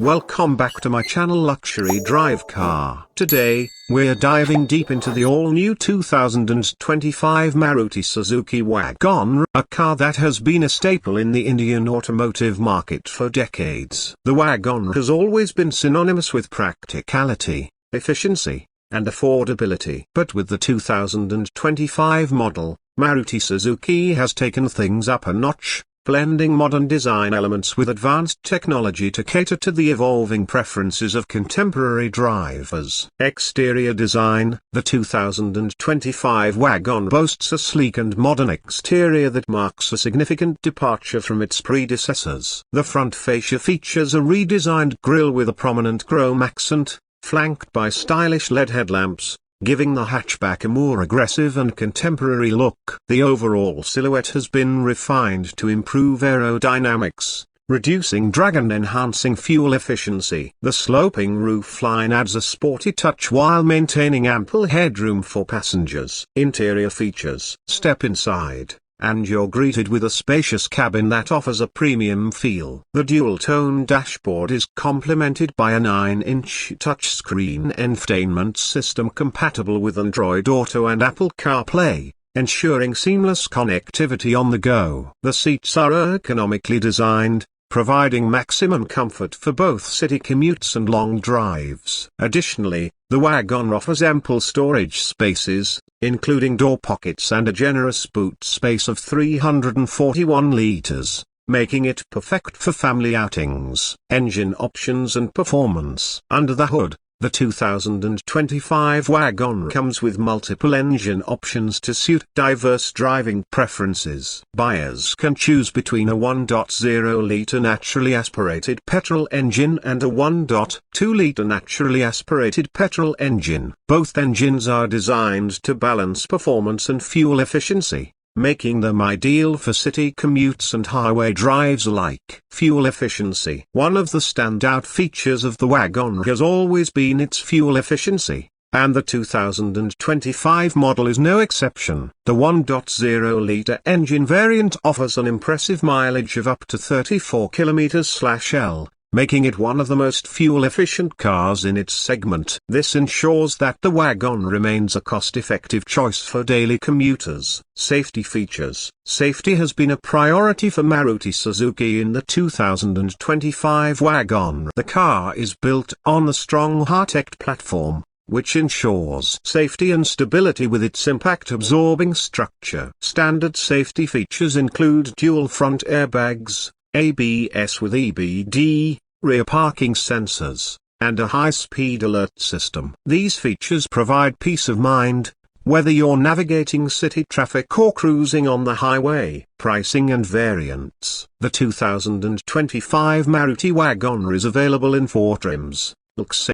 Welcome back to my channel Luxury Drive Car. Today, we're diving deep into the all-new 2025 Maruti Suzuki WagonR, a car that has been a staple in the Indian automotive market for decades. The WagonR has always been synonymous with practicality, efficiency, and affordability. But with the 2025 model, Maruti Suzuki has taken things up a notch, blending modern design elements with advanced technology to cater to the evolving preferences of contemporary drivers. Exterior design: the 2025 WagonR boasts a sleek and modern exterior that marks a significant departure from its predecessors. The front fascia features a redesigned grille with a prominent chrome accent, flanked by stylish LED headlamps, giving the hatchback a more aggressive and contemporary look. The overall silhouette has been refined to improve aerodynamics, reducing drag and enhancing fuel efficiency. The sloping roofline adds a sporty touch while maintaining ample headroom for passengers. Interior features: step inside, and you're greeted with a spacious cabin that offers a premium feel. The dual-tone dashboard is complemented by a 9-inch touchscreen infotainment system compatible with Android Auto and Apple CarPlay, ensuring seamless connectivity on the go. The seats are ergonomically designed, providing maximum comfort for both city commutes and long drives. Additionally, the WagonR offers ample storage spaces, including door pockets and a generous boot space of 341 liters, making it perfect for family outings. Engine options and performance. Under the hood, the 2025 WagonR comes with multiple engine options to suit diverse driving preferences. Buyers can choose between a 1.0-liter naturally aspirated petrol engine and a 1.2-liter naturally aspirated petrol engine. Both engines are designed to balance performance and fuel efficiency, making them ideal for city commutes and highway drives alike. Fuel efficiency. One of the standout features of the WagonR has always been its fuel efficiency, and the 2025 model is no exception. The 1.0-liter engine variant offers an impressive mileage of up to 34 km/L, making it one of the most fuel-efficient cars in its segment. This ensures that the WagonR remains a cost-effective choice for daily commuters. Safety features. Safety has been a priority for Maruti Suzuki in the 2025 WagonR. The car is built on a strong high-tech platform, which ensures safety and stability with its impact-absorbing structure. Standard safety features include dual front airbags, ABS with EBD, rear parking sensors, and a high-speed alert system. These features provide peace of mind, whether you're navigating city traffic or cruising on the highway. Pricing and variants. The 2025 Maruti WagonR is available in 4 trims, XC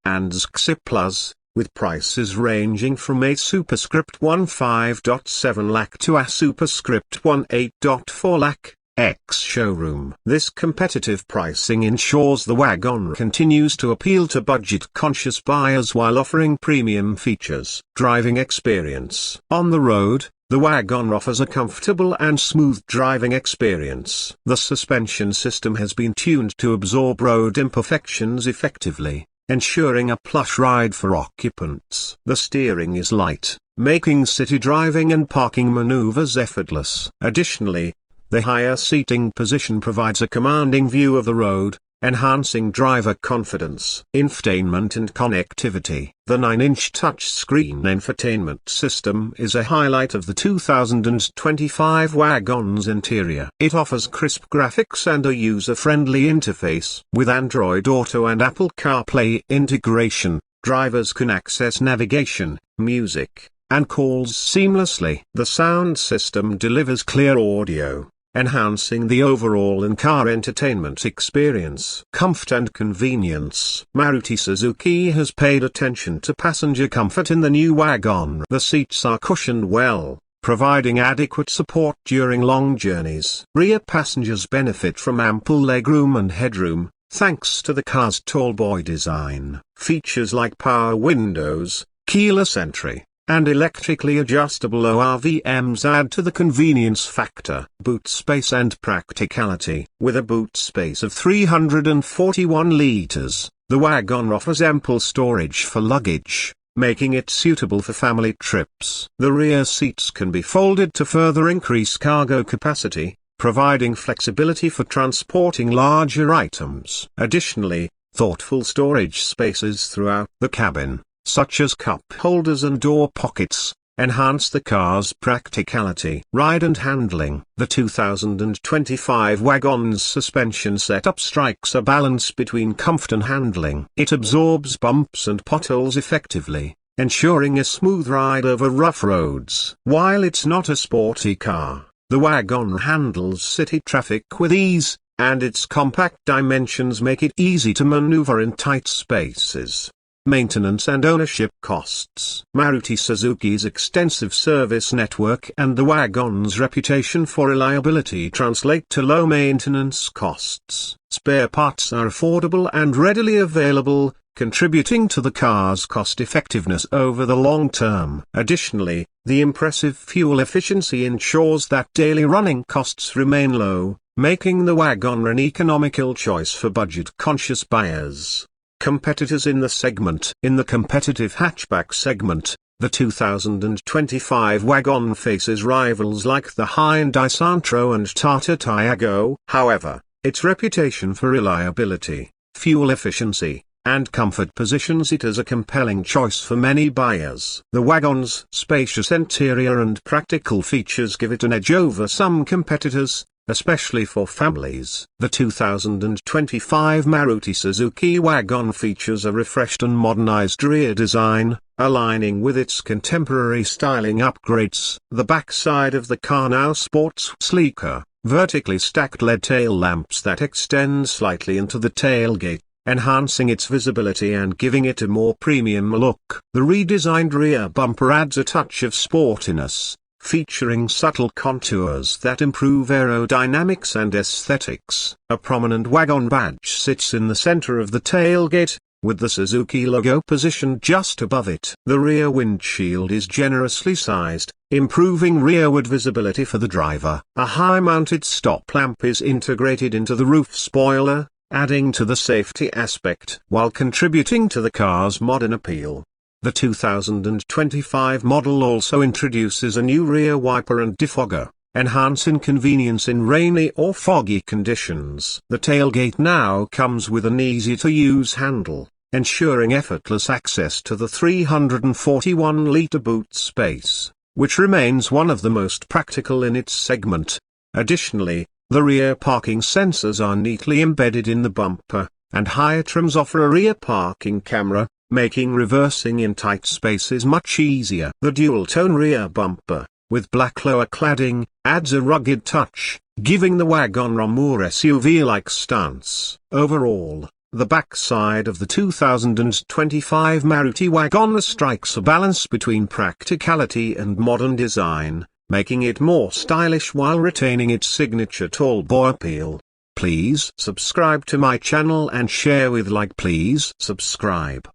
and XC Plus, with prices ranging from a superscript 15.7 lakh to a superscript 18.4 lakh. Ex-showroom. This competitive pricing ensures the WagonR continues to appeal to budget-conscious buyers while offering premium features. Driving experience. On the road, the WagonR offers a comfortable and smooth driving experience. The suspension system has been tuned to absorb road imperfections effectively, ensuring a plush ride for occupants. The steering is light, making city driving and parking maneuvers effortless. Additionally, the higher seating position provides a commanding view of the road, enhancing driver confidence. Infotainment and connectivity. The 9-inch touchscreen infotainment system is a highlight of the 2025 WagonR's interior. It offers crisp graphics and a user-friendly interface. With Android Auto and Apple CarPlay integration, drivers can access navigation, music, and calls seamlessly. The sound system delivers clear audio, enhancing the overall in-car entertainment experience. Comfort and convenience. Maruti Suzuki has paid attention to passenger comfort in the new WagonR. The seats are cushioned well, providing adequate support during long journeys. Rear passengers benefit from ample legroom and headroom, thanks to the car's tall boy design. Features like power windows, keyless entry, and electrically adjustable ORVMs add to the convenience factor. Boot space and practicality. With a boot space of 341 liters, the WagonR offers ample storage for luggage, making it suitable for family trips. The rear seats can be folded to further increase cargo capacity, providing flexibility for transporting larger items. Additionally, thoughtful storage spaces throughout the cabin, such as cup holders and door pockets, enhance the car's practicality. Ride and handling. The 2025 WagonR's suspension setup strikes a balance between comfort and handling. It absorbs bumps and potholes effectively, ensuring a smooth ride over rough roads. While it's not a sporty car, the WagonR handles city traffic with ease, and its compact dimensions make it easy to maneuver in tight spaces. Maintenance and ownership costs. Maruti Suzuki's extensive service network and the WagonR's reputation for reliability translate to low maintenance costs. Spare parts are affordable and readily available, contributing to the car's cost-effectiveness over the long term. Additionally, the impressive fuel efficiency ensures that daily running costs remain low, making the WagonR an economical choice for budget-conscious buyers. Competitors in the segment. In the competitive hatchback segment, the 2025 WagonR faces rivals like the Hyundai Santro and Tata Tiago. However, its reputation for reliability, fuel efficiency, and comfort positions it as a compelling choice for many buyers. The WagonR's spacious interior and practical features give it an edge over some competitors, especially for families. The 2025 Maruti Suzuki WagonR features a refreshed and modernized rear design, aligning with its contemporary styling upgrades. The backside of the car now sports sleeker, vertically stacked LED tail lamps that extend slightly into the tailgate, enhancing its visibility and giving it a more premium look. The redesigned rear bumper adds a touch of sportiness, featuring subtle contours that improve aerodynamics and aesthetics. A prominent WagonR badge sits in the center of the tailgate, with the Suzuki logo positioned just above it. The rear windshield is generously sized, improving rearward visibility for the driver. A high-mounted stop lamp is integrated into the roof spoiler, adding to the safety aspect while contributing to the car's modern appeal. The 2025 model also introduces a new rear wiper and defogger, enhancing convenience in rainy or foggy conditions. The tailgate now comes with an easy-to-use handle, ensuring effortless access to the 341-liter boot space, which remains one of the most practical in its segment. Additionally, the rear parking sensors are neatly embedded in the bumper, and higher trims offer a rear parking camera, making reversing in tight spaces much easier. The dual-tone rear bumper, with black lower cladding, adds a rugged touch, giving the WagonR a more SUV-like stance. Overall, the backside of the 2025 Maruti WagonR strikes a balance between practicality and modern design, making it more stylish while retaining its signature tall boy appeal. Please subscribe to my channel and share with like. Please subscribe.